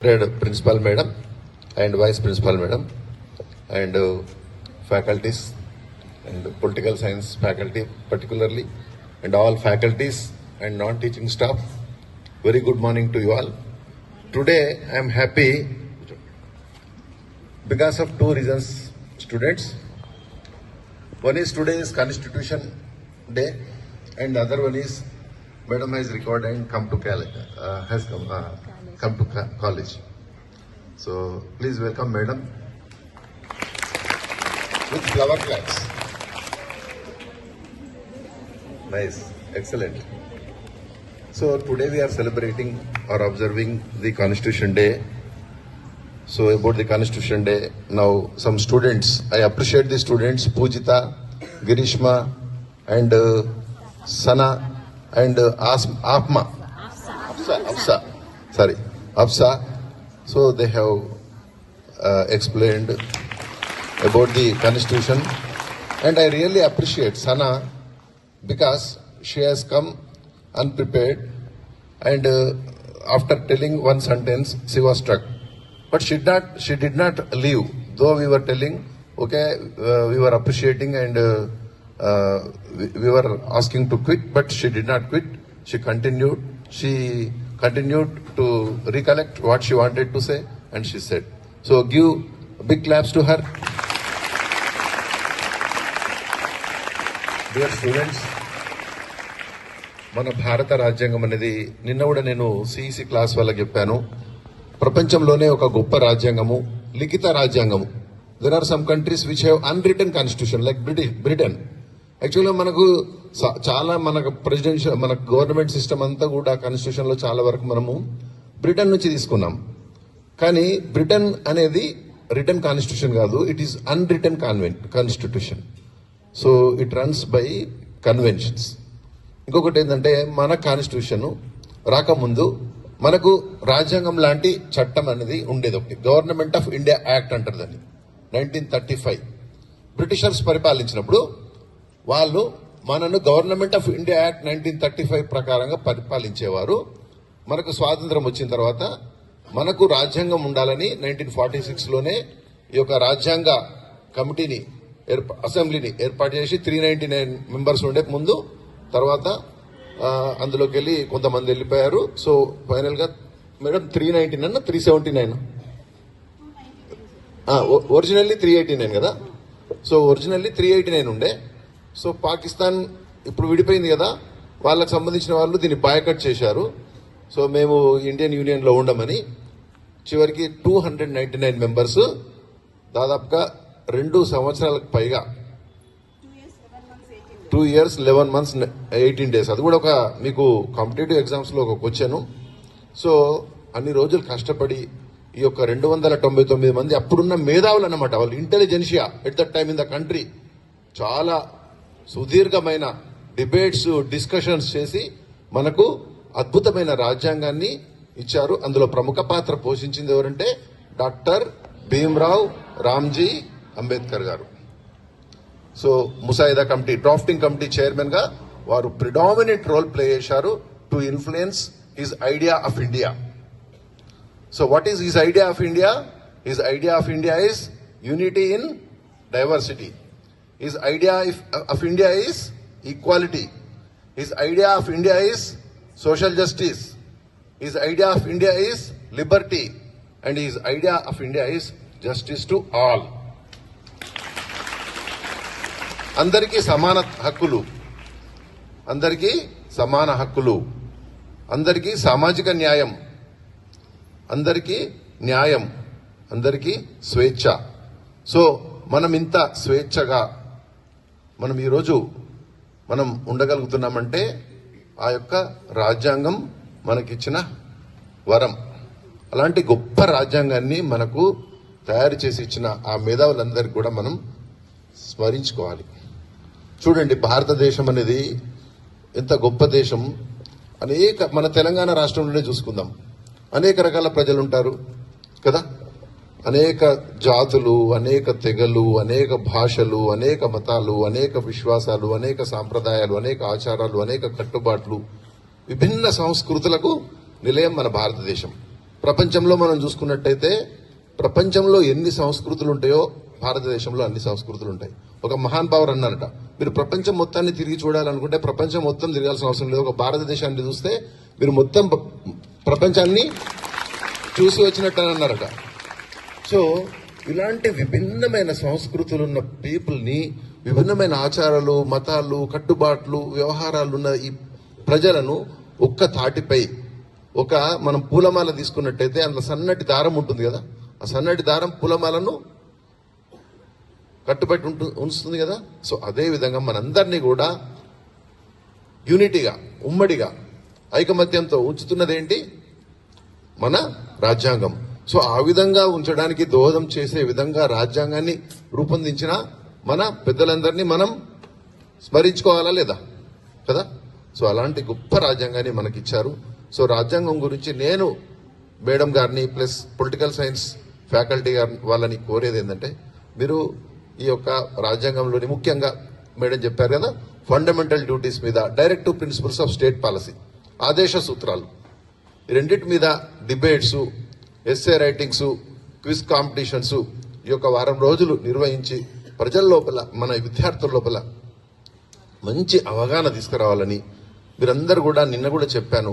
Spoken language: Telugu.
Principal Madam and Vice Principal Madam and faculties and political science faculty particularly and all faculties and non-teaching staff. Very good morning to you all. Today I am happy because of two reasons, students. One is today is Constitution Day and the other one is Madam has recorded and come to college. So please welcome Madam with flower claps. Nice, excellent. So today we are celebrating or observing the Constitution Day. So about the Constitution Day, now some students, I appreciate the students, Pujita, Girishma and Sana and Afsa. So they have explained about the Constitution and I really appreciate Sana because she has come unprepared and after telling one sentence she was struck. But she did not leave. Though we were telling, okay, we were appreciating and we were asking to quit, but she did not quit. She continued to recollect what she wanted to say, and she said. So give big claps to her. Dear students, మన భారత రాజ్యాంగం అనేది నిన్న కూడా నేను సిఇసి క్లాస్ వల్ల చెప్పాను. ప్రపంచంలోనే ఒక గొప్ప రాజ్యాంగము, లిఖిత రాజ్యాంగము. There are some countries which have unwritten constitution like Britain. యాక్చువల్గా మనకు చాలా మనకు ప్రెసిడెన్షియల్ మన గవర్నమెంట్ సిస్టమ్ అంతా కూడా కాన్స్టిట్యూషన్ లో చాలా వరకు మనము బ్రిటన్ నుంచి తీసుకున్నాం. కానీ బ్రిటన్ అనేది రిటన్ కాన్స్టిట్యూషన్ కాదు, it is unwritten constitution. So it runs by conventions. ఇంకొకటి ఏంటంటే మన కాన్స్టిట్యూషన్ రాకముందు మనకు రాజ్యాంగం లాంటి చట్టం అనేది ఉండేది ఒకటి, గవర్నమెంట్ ఆఫ్ ఇండియా యాక్ట్ అంటారు దాన్ని. 1935 బ్రిటిషర్స్ పరిపాలించినప్పుడు వాళ్ళు మనను గవర్నమెంట్ ఆఫ్ ఇండియా యాక్ట్ 1935 ప్రకారంగా పరిపాలించేవారు. మనకు స్వాతంత్రం వచ్చిన తర్వాత మనకు రాజ్యాంగం ఉండాలని 1946లోనే ఈ యొక్క రాజ్యాంగ కమిటీని అసెంబ్లీని ఏర్పాటు చేసి 399 మెంబర్స్ ఉండే ముందు, తర్వాత అందులోకి వెళ్ళి కొంతమంది వెళ్ళిపోయారు. సో ఫైనల్ గా మేడం 319 అన్న 379 ఒరిజినల్లీ 389 కదా. సో ఒరిజినల్లీ 389 ఉండే. సో పాకిస్తాన్ ఇప్పుడు విడిపోయింది కదా, వాళ్ళకి సంబంధించిన వాళ్ళు దీన్ని బాయ్కట్ చేశారు. సో మేము ఇండియన్ యూనియన్ లో ఉండమని చివరికి 299 మెంబర్స్ దాదాపుగా 2 సంవత్సరాలకు పైగా 2 years 11 months 18 days, అది కూడా ఒక మీకు కాంపిటేటివ్ ఎగ్జామ్స్ లో ఒక క్వశ్చన్. సో అన్ని రోజులు కష్టపడి ఈ యొక్క 299 మంది అప్పుడున్న మేధావులు అన్నమాట, వాళ్ళు intelligentsia at that time in the country, చాలా సుదీర్ఘమైన డిబేట్స్ డిస్కషన్స్ చేసి మనకు అద్భుతమైన రాజ్యాంగాన్ని ఇచ్చారు. అందులో ప్రముఖ పాత్ర పోషించింది ఎవరంటే డాక్టర్ భీమ్రావ్ రామ్జీ అంబేద్కర్ గారు. సో ముసాయిదా కమిటీ, డ్రాఫ్టింగ్ కమిటీ చైర్మన్ గా వారు ప్రిడామినెంట్ రోల్ ప్లే చేశారు to influence his idea of India. So what is his idea of India? His idea of India is unity in diversity. His idea of India is equality. His idea of India is social justice. His idea of India is liberty. And his idea of India is justice to all. అందరికీ సమాన హక్కులు, అందరికీ సమాన హక్కులు, అందరికీ సామాజిక న్యాయం, అందరికీ న్యాయం, అందరికీ స్వేచ్ఛ. సో మనం ఇంత స్వేచ్ఛగా మనం ఈరోజు మనం ఉండగలుగుతున్నామంటే ఆ యొక్క రాజ్యాంగం మనకిచ్చిన వరం. అలాంటి గొప్ప రాజ్యాంగాన్ని మనకు తయారు చేసి ఇచ్చిన ఆ మేధావులందరికీ కూడా మనం స్మరించుకోవాలి. చూడండి, భారతదేశం అనేది ఎంత గొప్ప దేశం. మన తెలంగాణ రాష్ట్రంలోనే చూసుకుందాం, అనేక రకాల ప్రజలు ఉంటారు కదా, అనేక జాతులు, అనేక తెగలు, అనేక భాషలు, అనేక మతాలు, అనేక విశ్వాసాలు, అనేక సాంప్రదాయాలు, అనేక ఆచారాలు, అనేక కట్టుబాట్లు, విభిన్న సంస్కృతులకు నిలయం మన భారతదేశం. ప్రపంచంలో మనం చూసుకున్నట్టయితే ప్రపంచంలో ఎన్ని సంస్కృతులు ఉంటాయో భారతదేశంలో అన్ని సంస్కృతులు ఉంటాయి. ఒక మహానుభావుడు అన్నారట, మీరు ప్రపంచం మొత్తాన్ని తిరిగి చూడాలనుకుంటే ప్రపంచం మొత్తం తిరగాల్సిన అవసరం లేదు, ఒక భారతదేశాన్ని చూస్తే మీరు మొత్తం ప్రపంచాన్ని చూసి వచ్చినట్టు అని అన్నారట. సో ఇలాంటి విభిన్నమైన సంస్కృతులు ఉన్న పీపుల్ని, విభిన్నమైన ఆచారాలు, మతాలు, కట్టుబాట్లు, వ్యవహారాలు ఉన్న ఈ ప్రజలను ఒక్క తాటిపై ఒక మనం పూలమాల తీసుకున్నట్టయితే అందులో సన్నటి దారం ఉంటుంది కదా, ఆ సన్నటి దారం పూలమాలను కట్టుబట్టి ఉంచుతుంది కదా. సో అదే విధంగా మనందరినీ కూడా యూనిటీగా, ఉమ్మడిగా, ఐకమత్యంతో ఉంచుతున్నదేంటి? మన రాజ్యాంగం. సో ఆ విధంగా ఉంచడానికి దోహదం చేసే విధంగా రాజ్యాంగాన్ని రూపొందించిన మన పెద్దలందరినీ మనం స్మరించుకోవాలా లేదా కదా. సో అలాంటి గొప్ప రాజ్యాంగాన్ని మనకిచ్చారు. సో రాజ్యాంగం గురించి నేను మేడం గారిని ప్లస్ పొలిటికల్ సైన్స్ ఫ్యాకల్టీ గారి వాళ్ళని కోరేది ఏంటంటే, మీరు ఈ యొక్క రాజ్యాంగంలోని ముఖ్యంగా మేడం చెప్పారు కదా, ఫండమెంటల్ డ్యూటీస్ మీద, directive principles of state policy, ఆదేశ సూత్రాలు, ఈ రెండింటి మీద debates, essay writings, quiz competitions ఈ యొక్క వారం రోజులు నిర్వహించి ప్రజల లోపల, మన విద్యార్థుల లోపల మంచి అవగాహన తీసుకురావాలని మీరందరూ కూడా నిన్న కూడా చెప్పాను.